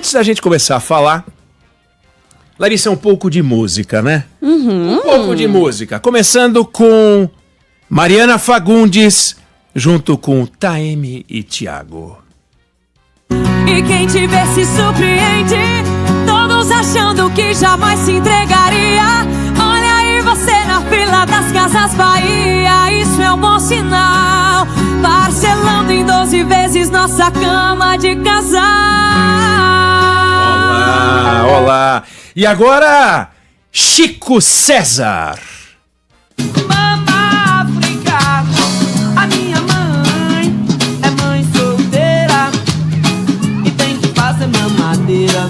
Antes da gente começar a falar, Larissa, um pouco de música, né? Um pouco de música. Começando com Mariana Fagundes, junto com Taeme e Thiago. E quem te vê se surpreende, todos achando que jamais se entregaria. Olha aí você na fila das Casas Bahia, isso é um bom sinal. Parcelando em 12 vezes nossa cama de casal. Olá, olá. E agora, Chico César. Mama África, a minha mãe é mãe solteira e tem que fazer mamadeira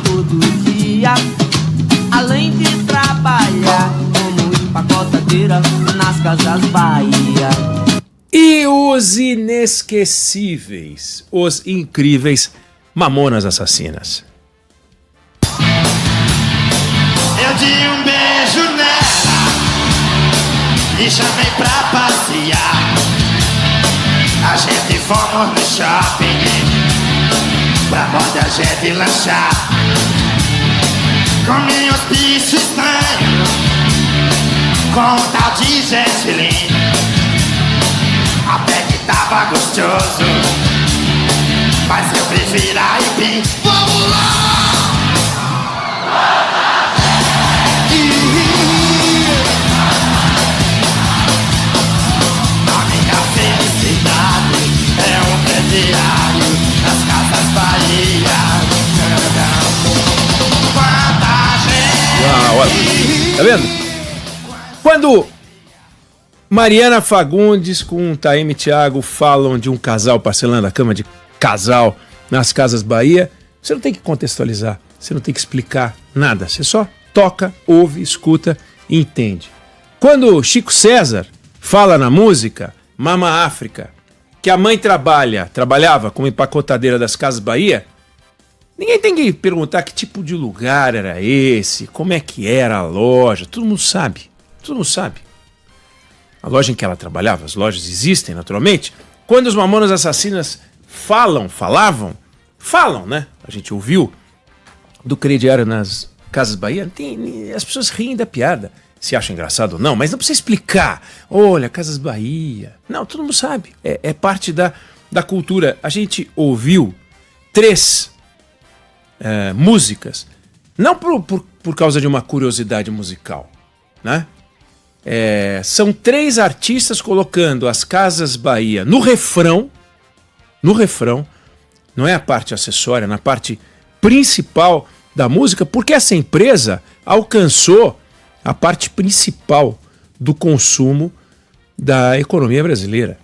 todo dia, além de trabalhar como empacotadeira nas Casas Bahia. E os inesquecíveis, os incríveis Mamonas Assassinas. Eu dei um beijo nela e chamei pra passear. A gente fomos no shopping pra onde a gente lanchar. Comi uns bichos estranhos com um tal de gergelim. Até que tava gostoso, mas eu prefiro aipim. Vamos lá! A minha felicidade é um crediário nas Casas Bahia. Quanta gente! Tá vendo? Quando Mariana Fagundes com Taeme e Thiago falam de um casal parcelando a cama de casal nas Casas Bahia, você não tem que contextualizar, você não tem que explicar nada, você só toca, ouve, escuta e entende. Quando Chico César fala na música Mama África, que a mãe trabalhava como empacotadeira das Casas Bahia, ninguém tem que perguntar que tipo de lugar era esse, como é que era a loja, todo mundo sabe. A loja em que ela trabalhava, as lojas existem naturalmente. Quando os Mamonas Assassinas falavam, né? A gente ouviu do crediário nas Casas Bahia, as pessoas riem da piada, se acham engraçado ou não, mas não precisa explicar. Olha, Casas Bahia. Não, todo mundo sabe. É parte da cultura. A gente ouviu 3 músicas, não por causa de uma curiosidade musical, né? São 3 artistas colocando as Casas Bahia no refrão, não é a parte acessória, na parte principal da música, porque essa empresa alcançou a parte principal do consumo da economia brasileira.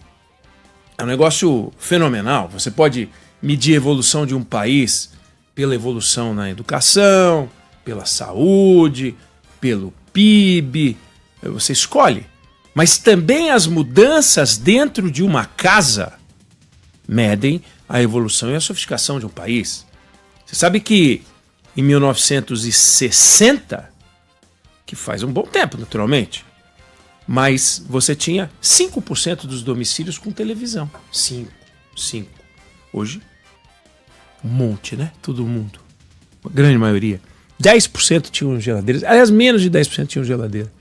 É um negócio fenomenal. Você pode medir a evolução de um país pela evolução na educação, pela saúde, pelo PIB, você escolhe. Mas também as mudanças dentro de uma casa medem a evolução e a sofisticação de um país. Você sabe que em 1960, que faz um bom tempo naturalmente, mas você tinha 5% dos domicílios com televisão. 5. Hoje, um monte, né? Todo mundo. A grande maioria. 10% tinham geladeiras. Aliás, menos de 10% tinham geladeira.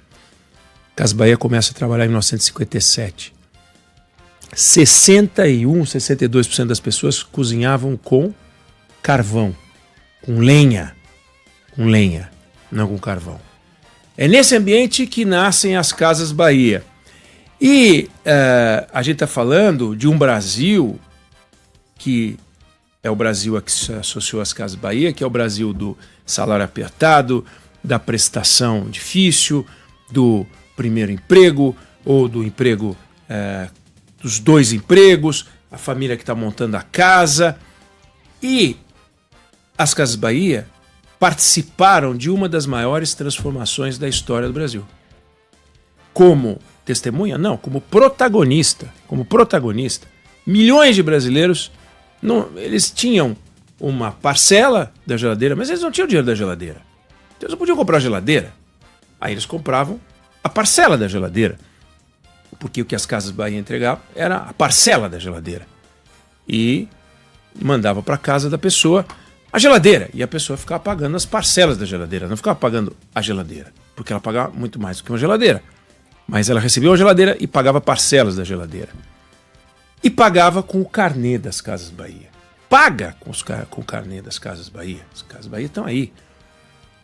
Casas Bahia começa a trabalhar em 1957. 62% das pessoas cozinhavam com carvão, com lenha, não com carvão. É nesse ambiente que nascem as Casas Bahia. E a gente está falando de um Brasil que é o Brasil a que se associou às Casas Bahia, que é o Brasil do salário apertado, da prestação difícil, do primeiro emprego ou do emprego, dos 2 empregos, a família que está montando a casa. E as Casas Bahia participaram de uma das maiores transformações da história do Brasil. Como testemunha? Não, como protagonista. Milhões de brasileiros, eles tinham uma parcela da geladeira, mas eles não tinham dinheiro da geladeira. Então eles não podiam comprar a geladeira. Aí eles compravam a parcela da geladeira. Porque o que as Casas Bahia entregavam era a parcela da geladeira. E mandava para casa da pessoa a geladeira, e a pessoa ficava pagando as parcelas da geladeira, não ficava pagando a geladeira, porque ela pagava muito mais do que uma geladeira. Mas ela recebia uma geladeira e pagava parcelas da geladeira. E pagava com o carnê das Casas Bahia. Paga com o carnê das Casas Bahia. As Casas Bahia estão aí.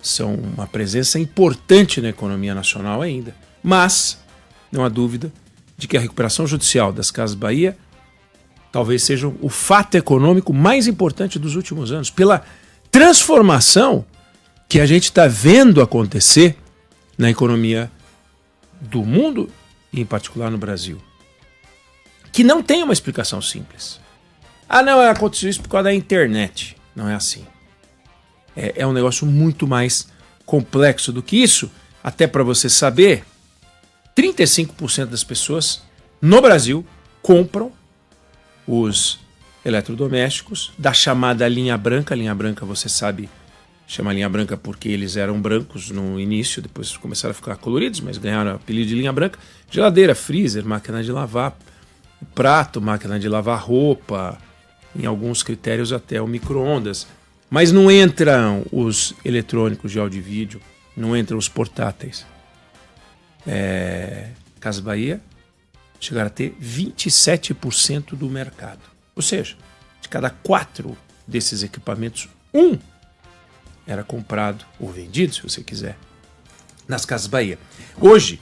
São uma presença importante na economia nacional ainda. Mas não há dúvida de que a recuperação judicial das Casas Bahia talvez seja o fato econômico mais importante dos últimos anos, pela transformação que a gente está vendo acontecer na economia do mundo e em particular no Brasil, que não tem uma explicação simples. Ah, não, aconteceu isso por causa da internet. Não é assim. É um negócio muito mais complexo do que isso. Até para você saber, 35% das pessoas no Brasil compram os eletrodomésticos da chamada linha branca. Linha branca, você sabe, chama linha branca porque eles eram brancos no início, depois começaram a ficar coloridos, mas ganharam o apelido de linha branca. Geladeira, freezer, máquina de lavar prato, máquina de lavar roupa, em alguns critérios até o micro-ondas. Mas não entram os eletrônicos de áudio e vídeo, não entram os portáteis. Casas Bahia chegaram a ter 27% do mercado. Ou seja, de cada 4 desses equipamentos, 1 era comprado ou vendido, se você quiser, nas Casas Bahia. Hoje,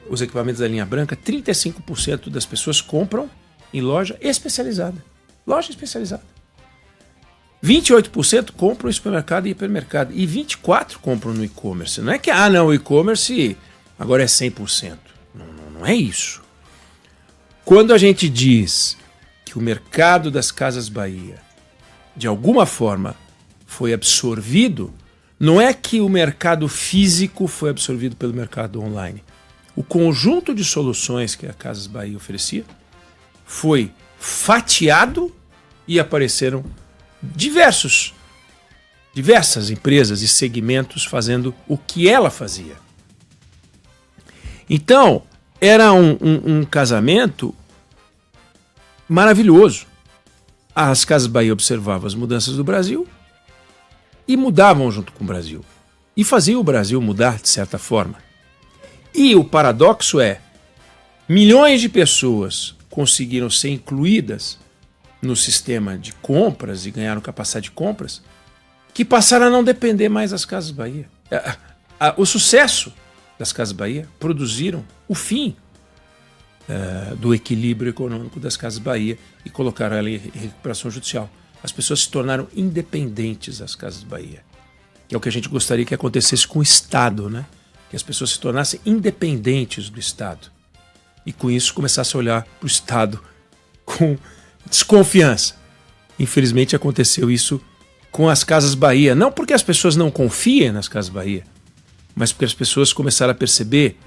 os equipamentos da linha branca, 35% das pessoas compram em loja especializada. Loja especializada. 28% compram em supermercado e hipermercado. E 24% compram no e-commerce. Não é que, o e-commerce agora é 100%. Não é isso. Quando a gente diz que o mercado das Casas Bahia, de alguma forma, foi absorvido, não é que o mercado físico foi absorvido pelo mercado online. O conjunto de soluções que a Casas Bahia oferecia foi fatiado e apareceram diversas empresas e segmentos fazendo o que ela fazia. Então, era um casamento maravilhoso. As Casas Bahia observavam as mudanças do Brasil e mudavam junto com o Brasil. E faziam o Brasil mudar de certa forma. E o paradoxo é, milhões de pessoas conseguiram ser incluídas no sistema de compras e ganharam capacidade de compras, que passaram a não depender mais das Casas Bahia. O sucesso das Casas Bahia produziram o fim do equilíbrio econômico das Casas Bahia e colocaram ela em recuperação judicial. As pessoas se tornaram independentes das Casas Bahia. Que é o que a gente gostaria que acontecesse com o Estado, né? Que as pessoas se tornassem independentes do Estado. E com isso começassem a olhar para o Estado com desconfiança. Infelizmente aconteceu isso com as Casas Bahia. Não porque as pessoas não confiem nas Casas Bahia, mas porque as pessoas começaram a perceber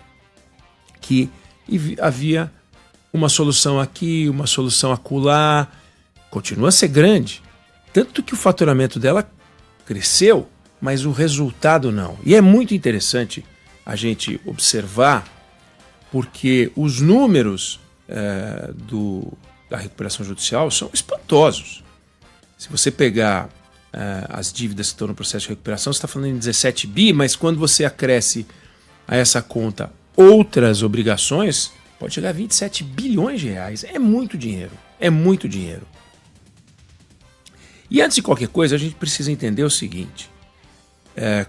que havia uma solução aqui, uma solução acolá. Continua a ser grande. Tanto que o faturamento dela cresceu, mas o resultado não. E é muito interessante a gente observar, porque os números da recuperação judicial são espantosos. Se você pegar as dívidas que estão no processo de recuperação, você está falando em 17 bi, mas quando você acresce a essa conta outras obrigações, pode chegar a 27 bilhões de reais. É muito dinheiro. É muito dinheiro. E antes de qualquer coisa, a gente precisa entender o seguinte.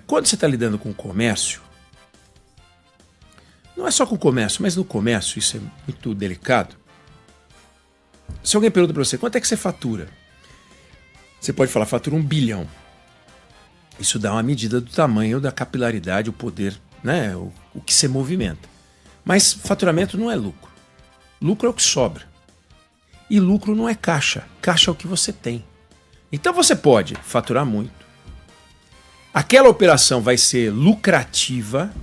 Quando você está lidando com o comércio, não é só com o comércio, mas no comércio isso é muito delicado. Se alguém pergunta para você, quanto é que você fatura? Você pode falar, fatura 1 bilhão. Isso dá uma medida do tamanho, da capilaridade, o poder, né? O que você movimenta. Mas faturamento não é lucro. Lucro é o que sobra. E lucro não é caixa. Caixa é o que você tem. Então você pode faturar muito. Aquela operação vai ser lucrativa.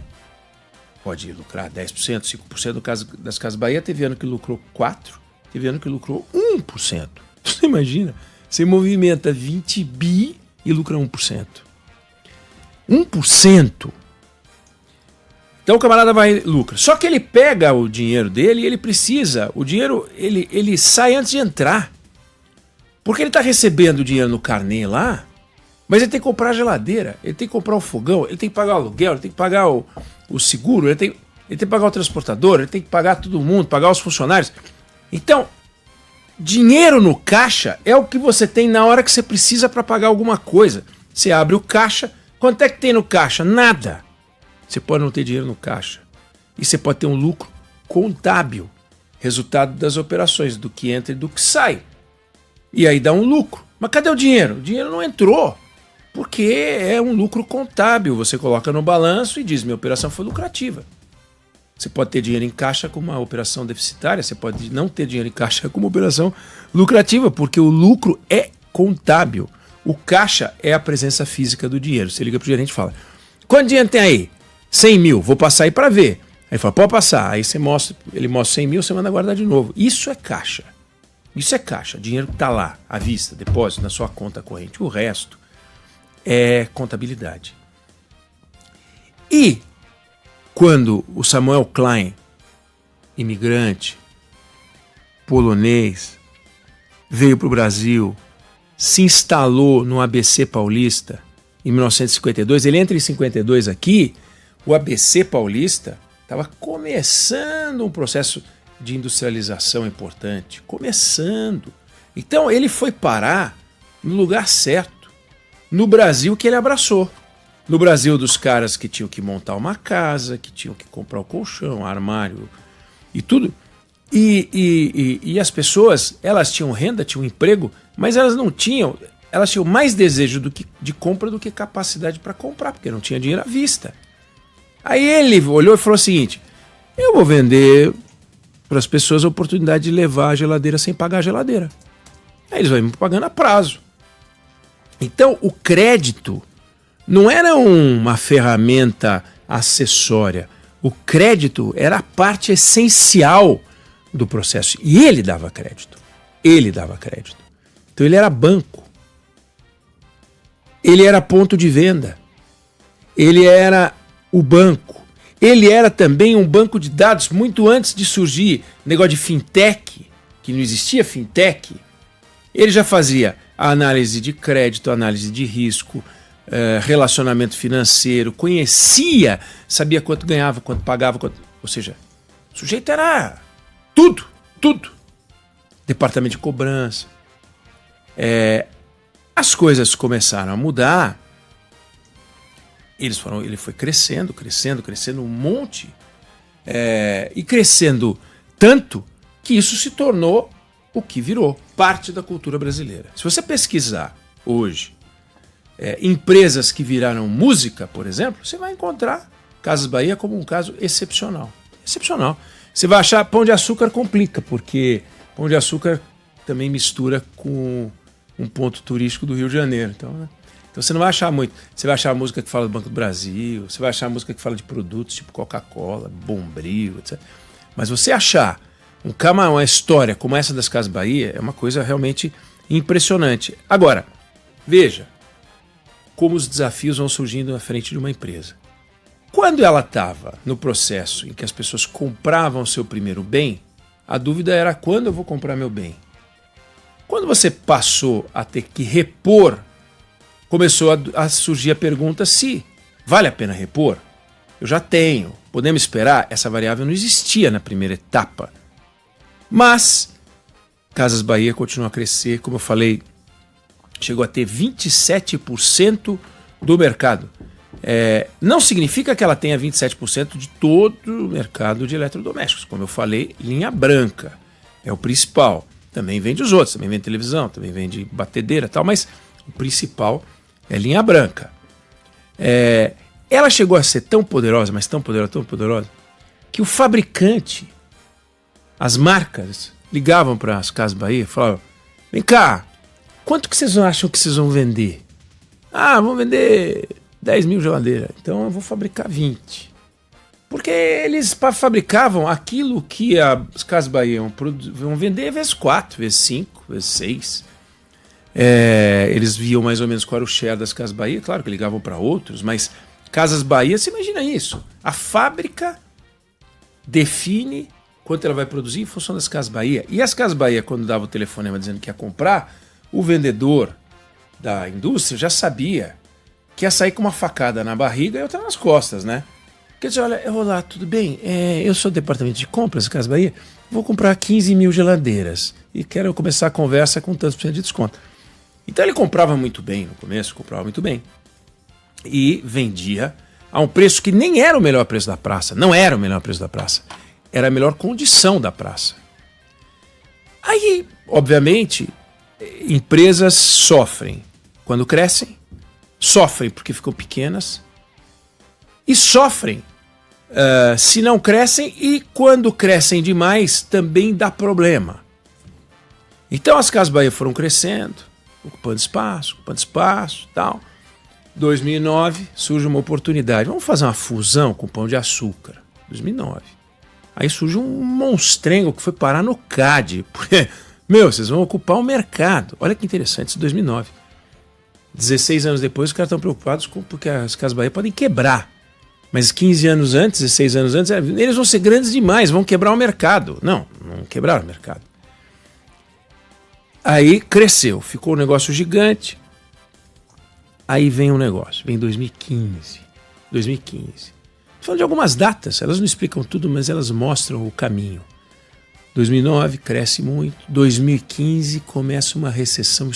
Pode lucrar 10%, 5%. No caso das Casas Bahia, teve ano que lucrou 4%, teve ano que lucrou 1%. Você imagina? Você movimenta 20 bi e lucra 1%. 1%. Então o camarada lucra. Só que ele pega o dinheiro dele e ele precisa. O dinheiro ele sai antes de entrar. Porque ele está recebendo dinheiro no carnê lá, mas ele tem que comprar a geladeira, ele tem que comprar o fogão, ele tem que pagar o aluguel, ele tem que pagar o seguro, ele tem que pagar o transportador, ele tem que pagar todo mundo, pagar os funcionários. Então, dinheiro no caixa é o que você tem na hora que você precisa para pagar alguma coisa. Você abre o caixa, quanto é que tem no caixa? Nada. Você pode não ter dinheiro no caixa. E você pode ter um lucro contábil, resultado das operações, do que entra e do que sai. E aí dá um lucro. Mas cadê o dinheiro? O dinheiro não entrou. Porque é um lucro contábil. Você coloca no balanço e diz, minha operação foi lucrativa. Você pode ter dinheiro em caixa com uma operação deficitária, você pode não ter dinheiro em caixa com uma operação lucrativa, porque o lucro é contábil. O caixa é a presença física do dinheiro. Você liga pro gerente e fala, quanto dinheiro tem aí? 100 mil, vou passar aí para ver. Aí fala, pode passar. Aí você mostra, ele mostra 100 mil, você manda guardar de novo. Isso é caixa. Isso é caixa. Dinheiro que está lá, à vista, depósito na sua conta corrente. O resto é contabilidade. E quando o Samuel Klein, imigrante, polonês, veio para o Brasil, se instalou no ABC Paulista em 1952, ele entra em 52 aqui, o ABC Paulista estava começando um processo de industrialização importante, começando. Então ele foi parar no lugar certo, no Brasil que ele abraçou. No Brasil dos caras que tinham que montar uma casa, que tinham que comprar o colchão, armário e tudo. E as pessoas, elas tinham renda, tinham emprego, mas elas não tinham, elas tinham mais desejo de compra do que capacidade para comprar, porque não tinha dinheiro à vista. Aí ele olhou e falou o seguinte, eu vou vender para as pessoas a oportunidade de levar a geladeira sem pagar a geladeira. Aí eles vão me pagando a prazo. Então o crédito não era uma ferramenta acessória. O crédito era a parte essencial do processo. E ele dava crédito. Ele dava crédito. Então ele era banco. Ele era ponto de venda. Ele era o banco. Ele era também um banco de dados muito antes de surgir negócio de fintech, que não existia fintech. Ele já fazia a análise de crédito, análise de risco, relacionamento financeiro, conhecia, sabia quanto ganhava, quanto pagava, ou seja, o sujeito era tudo. Departamento de cobrança. As coisas começaram a mudar, ele foi crescendo um monte, e crescendo tanto que isso se tornou o que virou parte da cultura brasileira. Se você pesquisar hoje empresas que viraram música, por exemplo, você vai encontrar Casas Bahia como um caso excepcional. Excepcional. Você vai achar Pão de Açúcar complica, porque Pão de Açúcar também mistura com um ponto turístico do Rio de Janeiro. Então você não vai achar muito. Você vai achar a música que fala do Banco do Brasil, você vai achar a música que fala de produtos tipo Coca-Cola, Bombril, etc. Mas você achar uma história como essa das Casas Bahia é uma coisa realmente impressionante. Agora, veja como os desafios vão surgindo na frente de uma empresa. Quando ela estava no processo em que as pessoas compravam seu primeiro bem, a dúvida era quando eu vou comprar meu bem. Quando você passou a ter que repor, começou a surgir a pergunta se vale a pena repor. Eu já tenho, podemos esperar? Essa variável não existia na primeira etapa. Mas Casas Bahia continua a crescer, como eu falei, chegou a ter 27% do mercado. Não significa que ela tenha 27% de todo o mercado de eletrodomésticos. Como eu falei, linha branca é o principal. Também vende os outros, também vende televisão, também vende batedeira e tal, mas o principal é linha branca. Ela chegou a ser tão poderosa, mas tão poderosa, que o fabricante, as marcas, ligavam para as Casas Bahia e falavam, vem cá, quanto que vocês acham que vocês vão vender? Vão vender 10 mil geladeiras, então eu vou fabricar 20. Porque eles fabricavam aquilo que as Casas Bahia vão vender vezes 4, vezes 5, vezes 6. Eles viam mais ou menos qual era o share das Casas Bahia, claro que ligavam para outros, mas Casas Bahia, você imagina isso, a fábrica define quanto ela vai produzir em função das Casas Bahia. E as Casas Bahia, quando dava o telefonema dizendo que ia comprar, o vendedor da indústria já sabia que ia sair com uma facada na barriga e outra nas costas, né? Quer dizer, olha, olá, tudo bem? Eu sou do departamento de compras, Casas Bahia, vou comprar 15 mil geladeiras e quero começar a conversa com tantos por cento de desconto. Então ele comprava muito bem no começo, comprava muito bem e vendia a um preço que nem era o melhor preço da praça, não era o melhor preço da praça, era a melhor condição da praça. Aí, obviamente, empresas sofrem quando crescem, sofrem porque ficam pequenas e sofrem se não crescem, e quando crescem demais também dá problema. Então as Casas Bahia foram crescendo, ocupando espaço, tal. 2009 surge uma oportunidade, vamos fazer uma fusão com o Pão de Açúcar. 2009. Aí surge um monstrengo que foi parar no CAD, porque, vocês vão ocupar o mercado. Olha que interessante, isso é 2009. 16 anos depois os caras estão preocupados porque as Casas Bahia podem quebrar. Mas 15 anos antes, 16 anos antes, eles vão ser grandes demais, vão quebrar o mercado. Não quebraram o mercado. Aí cresceu, ficou um negócio gigante. Aí vem um negócio, vem 2015. Estou falando de algumas datas, elas não explicam tudo, mas elas mostram o caminho. 2009 cresce muito, 2015 começa uma recessão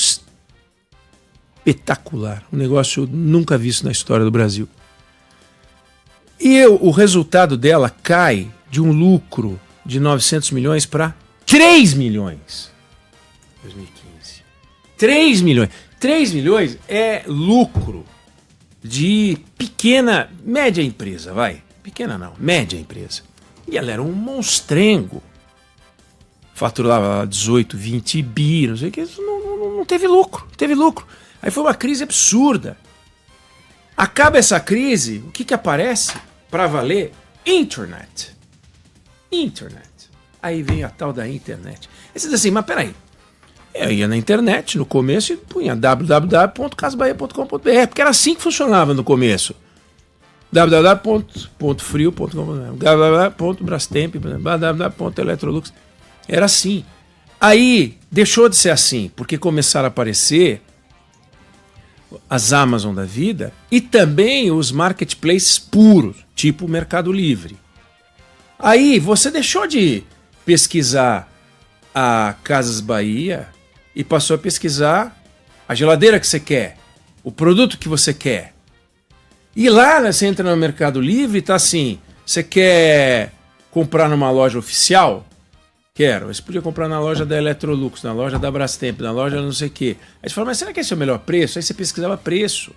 espetacular, um negócio nunca visto na história do Brasil. E o resultado dela cai de um lucro de 900 milhões para 3 milhões. 2015. 3 milhões. 3 milhões é lucro de média empresa, vai. Pequena não, média empresa. E ela era um monstrengo. Faturava 18, 20 bi, não sei o que. Não teve lucro, Aí foi uma crise absurda. Acaba essa crise, o que aparece para valer? Internet. Aí vem a tal da internet. Aí você diz assim, mas peraí. Eu ia na internet no começo e punha www.casabahia.com.br, porque era assim que funcionava no começo. www.frio.com.br, www.brastemp, www.electrolux. Era assim. Aí deixou de ser assim, porque começaram a aparecer as Amazon da vida e também os marketplaces puros, tipo o Mercado Livre. Aí você deixou de pesquisar a Casas Bahia e passou a pesquisar a geladeira que você quer, o produto que você quer. E lá você entra no Mercado Livre e tá assim, você quer comprar numa loja oficial? Quero. Você podia comprar na loja da Electrolux, na loja da Brastemp, na loja não sei o quê. Aí você fala, mas será que esse é o melhor preço? Aí você pesquisava preço.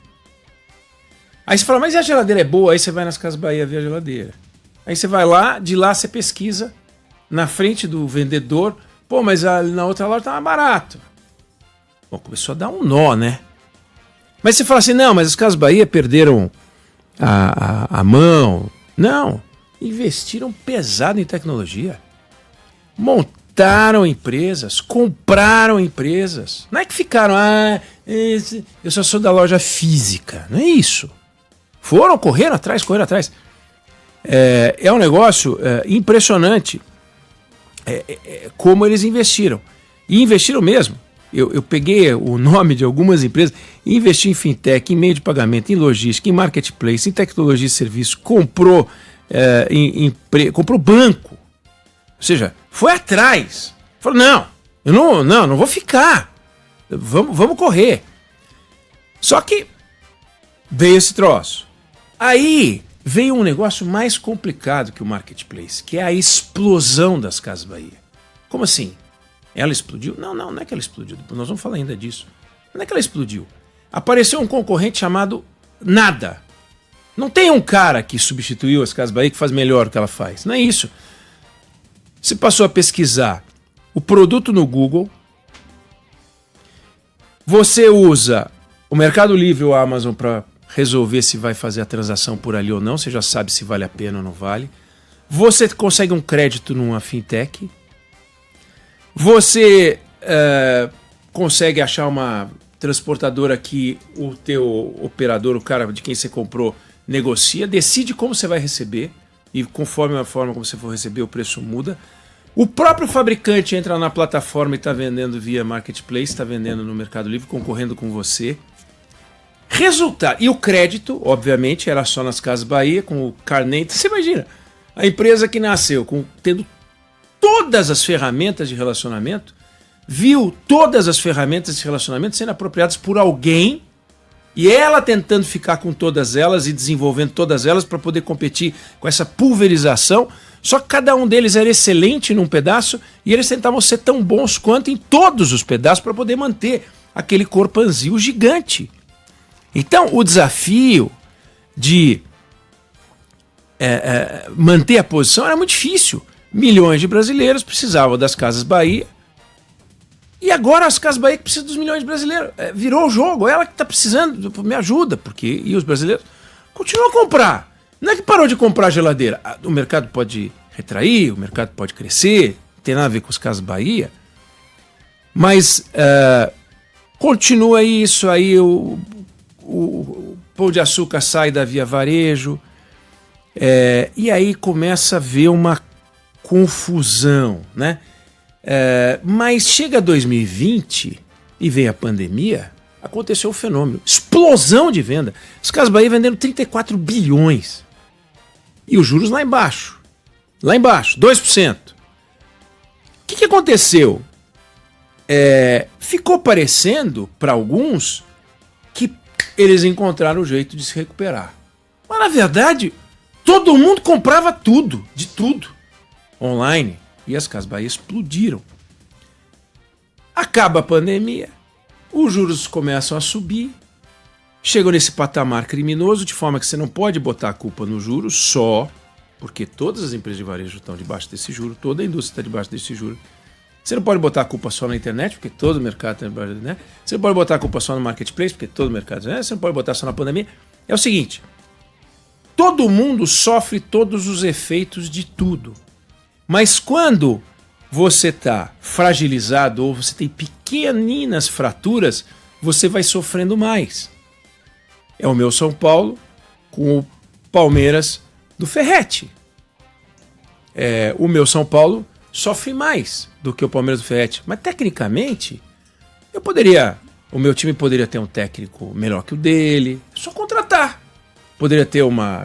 Aí você fala, mas e a geladeira é boa? Aí você vai nas Casas Bahia ver a geladeira. Aí você vai lá, de lá você pesquisa na frente do vendedor. Pô, mas na outra loja tá mais barato. Bom, começou a dar um nó, né? Mas você fala assim, não, mas as Casas Bahia perderam a mão. Não, investiram pesado em tecnologia. Montaram empresas, compraram empresas. Não é que ficaram, eu só sou da loja física. Não é isso. Correram atrás. É um negócio impressionante como eles investiram. E investiram mesmo. Eu peguei o nome de algumas empresas e investi em fintech, em meio de pagamento, em logística, em marketplace, em tecnologia e serviço, comprou banco. Ou seja, foi atrás. Falou, não vou ficar. Vamos correr. Só que veio esse troço. Aí veio um negócio mais complicado que o marketplace, que é a explosão das Casas Bahia. Como assim? Ela explodiu? Não é que ela explodiu. Nós vamos falar ainda disso. Não é que ela explodiu. Apareceu um concorrente chamado Nada. Não tem um cara que substituiu as Casas Bahia que faz melhor o que ela faz. Não é isso. Você passou a pesquisar o produto no Google. Você usa o Mercado Livre ou a Amazon para resolver se vai fazer a transação por ali ou não. Você já sabe se vale a pena ou não vale. Você consegue um crédito numa fintech. Você consegue achar uma transportadora que o teu operador, o cara de quem você comprou, negocia, decide como você vai receber e conforme a forma como você for receber o preço muda. O próprio fabricante entra na plataforma e está vendendo via Marketplace, está vendendo no Mercado Livre, concorrendo com você. Resultado. E o crédito, obviamente, era só nas Casas Bahia, com o Carnê. Você imagina, a empresa que nasceu tendo todas as ferramentas de relacionamento, viu todas as ferramentas de relacionamento sendo apropriadas por alguém, e ela tentando ficar com todas elas e desenvolvendo todas elas para poder competir com essa pulverização. Só que cada um deles era excelente num pedaço e eles tentavam ser tão bons quanto em todos os pedaços para poder manter aquele corpanzil gigante. Então, o desafio de manter a posição era muito difícil. Milhões de brasileiros precisavam das Casas Bahia. E agora as Casas Bahia que precisam dos milhões de brasileiros. Virou o jogo, ela que está precisando, me ajuda, porque e os brasileiros continuam a comprar. Não é que parou de comprar geladeira. O mercado pode retrair, o mercado pode crescer, não tem nada a ver com as Casas Bahia. Mas continua isso aí, o Pão de Açúcar sai da Via Varejo, e aí começa a haver uma confusão, né? Mas chega 2020 e vem a pandemia, aconteceu o fenômeno, explosão de venda. As Casas Bahia vendendo 34 bilhões. E os juros lá embaixo, 2%. O que aconteceu? Ficou parecendo, para alguns, que eles encontraram o jeito de se recuperar. Mas, na verdade, todo mundo comprava tudo, de tudo, online. E as Casas Bahia explodiram. Acaba a pandemia, os juros começam a subir, chegam nesse patamar criminoso, de forma que você não pode botar a culpa no juro só, porque todas as empresas de varejo estão debaixo desse juro, toda a indústria está debaixo desse juro. Você não pode botar a culpa só na internet, porque todo o mercado está debaixo da internet. Você não pode botar a culpa só no marketplace, porque todo o mercado está. Você não pode botar só na pandemia. É o seguinte, todo mundo sofre todos os efeitos de tudo. Mas quando você está fragilizado ou você tem pequeninas fraturas, você vai sofrendo mais. É o meu São Paulo com o Palmeiras do Ferretti. O meu São Paulo sofre mais do que o Palmeiras do Ferretti. Mas tecnicamente, o meu time poderia ter um técnico melhor que o dele, é só contratar. Poderia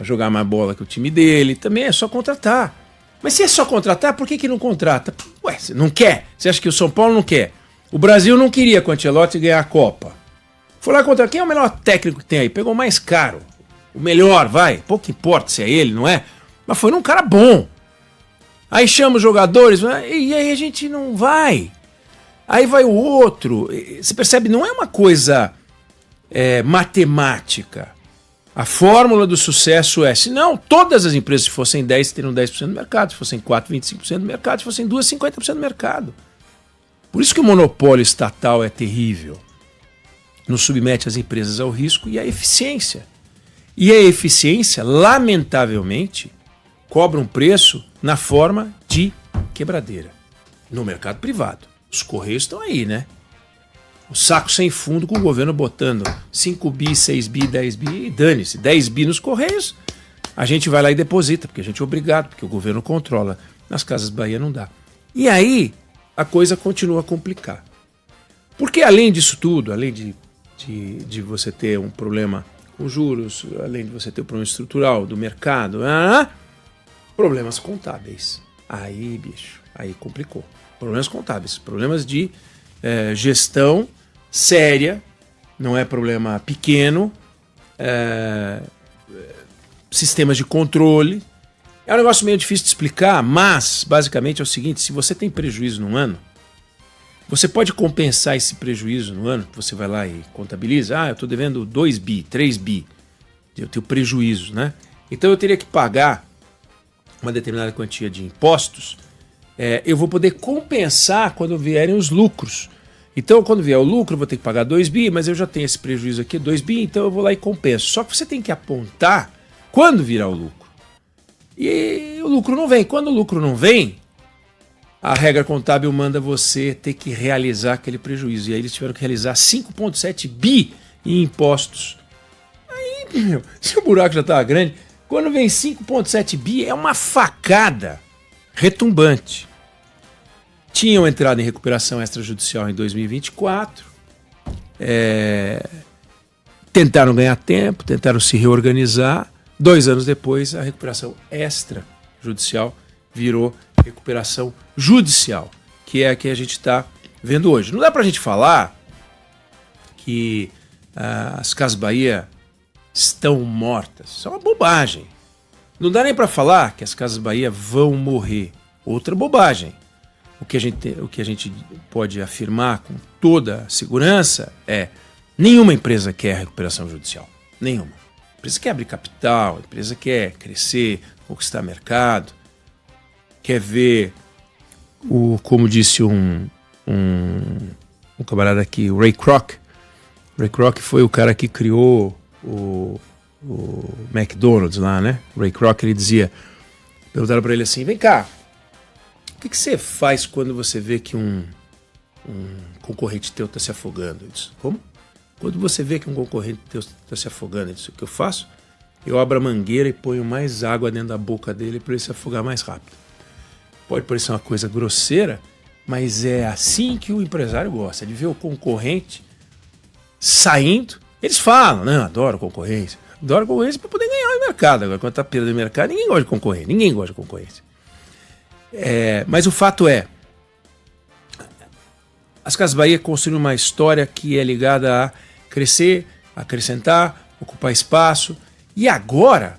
jogar mais bola que o time dele, também é só contratar. Mas se é só contratar, por que não contrata? Ué, você não quer? Você acha que o São Paulo não quer? O Brasil não queria com o Ancelotti ganhar a Copa. Foi lá contra quem é o melhor técnico que tem aí? Pegou o mais caro. O melhor, vai. Pouco importa se é ele, não é? Mas foi num cara bom. Aí chama os jogadores, e aí a gente não vai. Aí vai o outro. Você percebe, não é uma coisa matemática. A fórmula do sucesso é, se não, todas as empresas, se fossem 10, teriam 10% do mercado, se fossem 4, 25% do mercado, se fossem 2, 50% do mercado. Por isso que o monopólio estatal é terrível. Não submete as empresas ao risco e à eficiência. E a eficiência, lamentavelmente, cobra um preço na forma de quebradeira. No mercado privado. Os Correios estão aí, né? O saco sem fundo com o governo botando 5 bi, 6 bi, 10 bi, e dane-se, 10 bi nos Correios, a gente vai lá e deposita, porque a gente é obrigado, porque o governo controla. Nas Casas Bahia não dá. E aí a coisa continua a complicar. Porque além disso tudo, além de você ter um problema com juros, além de você ter um problema estrutural do mercado, problemas contábeis. Aí, bicho, aí complicou. Problemas contábeis, problemas de gestão séria, não é problema pequeno, sistemas de controle. É um negócio meio difícil de explicar, mas basicamente é o seguinte, se você tem prejuízo num ano, você pode compensar esse prejuízo no ano, você vai lá e contabiliza, eu estou devendo 2 bi, 3 bi, eu tenho prejuízo, né? Então eu teria que pagar uma determinada quantia de impostos, eu vou poder compensar quando vierem os lucros. Então, quando vier o lucro, eu vou ter que pagar 2 bi, mas eu já tenho esse prejuízo aqui, 2 bi, então eu vou lá e compenso. Só que você tem que apontar quando virá o lucro. E o lucro não vem. Quando o lucro não vem, a regra contábil manda você ter que realizar aquele prejuízo. E aí eles tiveram que realizar 5,7 bi em impostos. Aí, se o buraco já estava grande, quando vem 5,7 bi, é uma facada retumbante. tinham entrado em recuperação extrajudicial em 2024, tentaram ganhar tempo, tentaram se reorganizar. 2 anos depois, a recuperação extrajudicial virou recuperação judicial, que é a que a gente está vendo hoje. Não dá para a gente falar que as Casas Bahia estão mortas. Isso é uma bobagem. Não dá nem para falar que as Casas Bahia vão morrer. Outra bobagem. O que a gente pode afirmar com toda segurança é: nenhuma empresa quer recuperação judicial. Nenhuma. A empresa quer abrir capital, a empresa quer crescer, conquistar mercado, quer ver, como disse um camarada aqui, o Ray Kroc. Ray Kroc foi o cara que criou o McDonald's lá, né? Ray Kroc, ele dizia, perguntaram para ele assim: vem cá, o que você faz quando você vê que um concorrente teu está se afogando? Ele disse: como? Quando você vê que um concorrente teu está se afogando, ele disse: o que eu faço? Eu abro a mangueira e ponho mais água dentro da boca dele para ele se afogar mais rápido. Pode parecer uma coisa grosseira, mas é assim que o empresário gosta, de ver o concorrente saindo. Eles falam: não, adoro concorrência. Adoro concorrência para poder ganhar no mercado. Agora, quando está perdendo o mercado, ninguém gosta de concorrer. Ninguém gosta de concorrência. Mas o fato é, as Casas Bahia construíram uma história que é ligada a crescer, acrescentar, ocupar espaço. E agora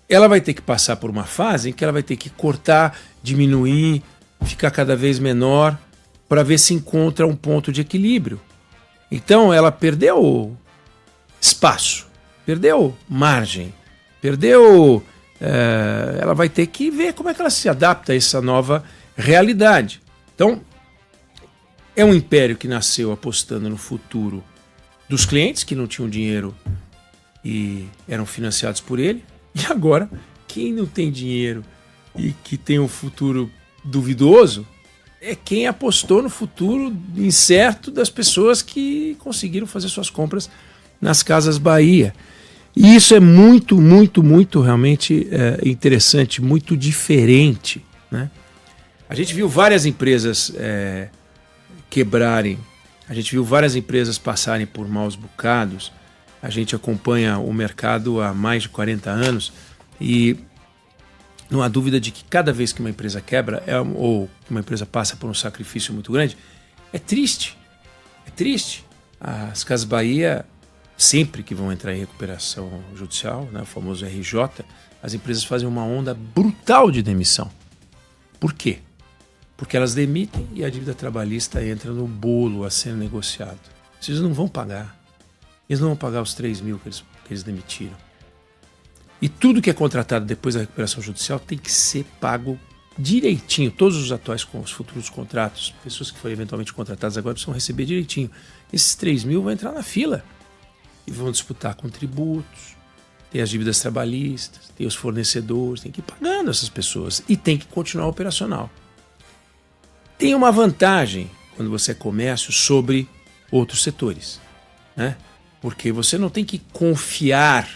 ela vai ter que passar por uma fase em que ela vai ter que cortar, diminuir, ficar cada vez menor, para ver se encontra um ponto de equilíbrio. Então ela perdeu espaço, perdeu margem, perdeu... ela vai ter que ver como é que ela se adapta a essa nova realidade. Então, é um império que nasceu apostando no futuro dos clientes que não tinham dinheiro e eram financiados por ele. E agora, quem não tem dinheiro e que tem um futuro duvidoso é quem apostou no futuro incerto das pessoas que conseguiram fazer suas compras nas Casas Bahia. E isso é muito, muito, muito realmente interessante, muito diferente, né? A gente viu várias empresas quebrarem, a gente viu várias empresas passarem por maus bocados. A gente acompanha o mercado há mais de 40 anos e não há dúvida de que cada vez que uma empresa quebra ou que uma empresa passa por um sacrifício muito grande, é triste. É triste. As Casas Bahia, sempre que vão entrar em recuperação judicial, né, o famoso RJ, as empresas fazem uma onda brutal de demissão. Por quê? Porque elas demitem e a dívida trabalhista entra no bolo a ser negociado. Eles não vão pagar. Eles não vão pagar os 3 mil que eles demitiram. E tudo que é contratado depois da recuperação judicial tem que ser pago direitinho. Todos os atuais com os futuros contratos, pessoas que foram eventualmente contratadas agora precisam receber direitinho. Esses 3 mil vão entrar na fila e vão disputar com tributos. Tem as dívidas trabalhistas, tem os fornecedores, tem que ir pagando essas pessoas e tem que continuar operacional. Tem uma vantagem quando você é comércio sobre outros setores, né? Porque você não tem que confiar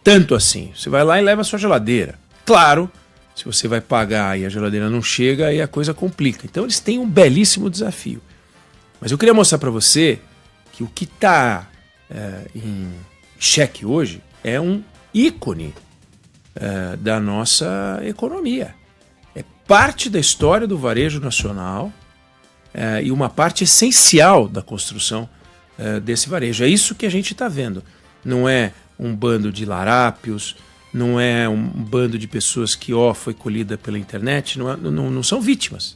tanto assim. Você vai lá e leva a sua geladeira. Claro, se você vai pagar e a geladeira não chega, aí a coisa complica. Então eles têm um belíssimo desafio. Mas eu queria mostrar para você que o que está em xeque hoje é um ícone da nossa economia. É parte da história do varejo nacional e uma parte essencial da construção desse varejo. É isso que a gente está vendo. Não é um bando de larápios, não é um bando de pessoas que foi colhida pela internet, não são vítimas.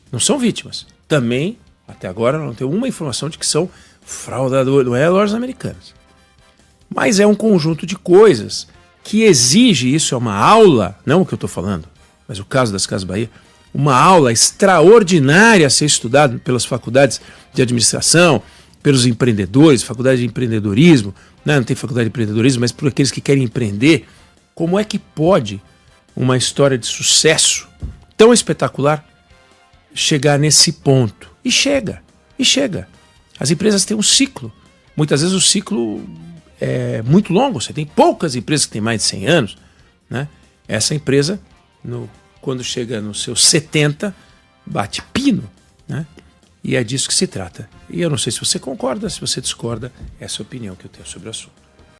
Não são vítimas. Também, até agora, não tem uma informação de que são fraudadores, não é lojas americanas. Mas é um conjunto de coisas que exige, isso é uma aula, não o que eu estou falando, mas o caso das Casas Bahia, uma aula extraordinária a ser estudada pelas faculdades de administração, pelos empreendedores, faculdade de empreendedorismo, não tem faculdade de empreendedorismo, mas por aqueles que querem empreender. Como é que pode uma história de sucesso tão espetacular chegar nesse ponto? E chega. As empresas têm um ciclo. Muitas vezes o ciclo é muito longo. Você tem poucas empresas que têm mais de 100 anos, né? Essa empresa, quando chega nos seus 70, bate pino, né? E é disso que se trata. E eu não sei se você concorda, se você discorda, essa é a opinião que eu tenho sobre o assunto.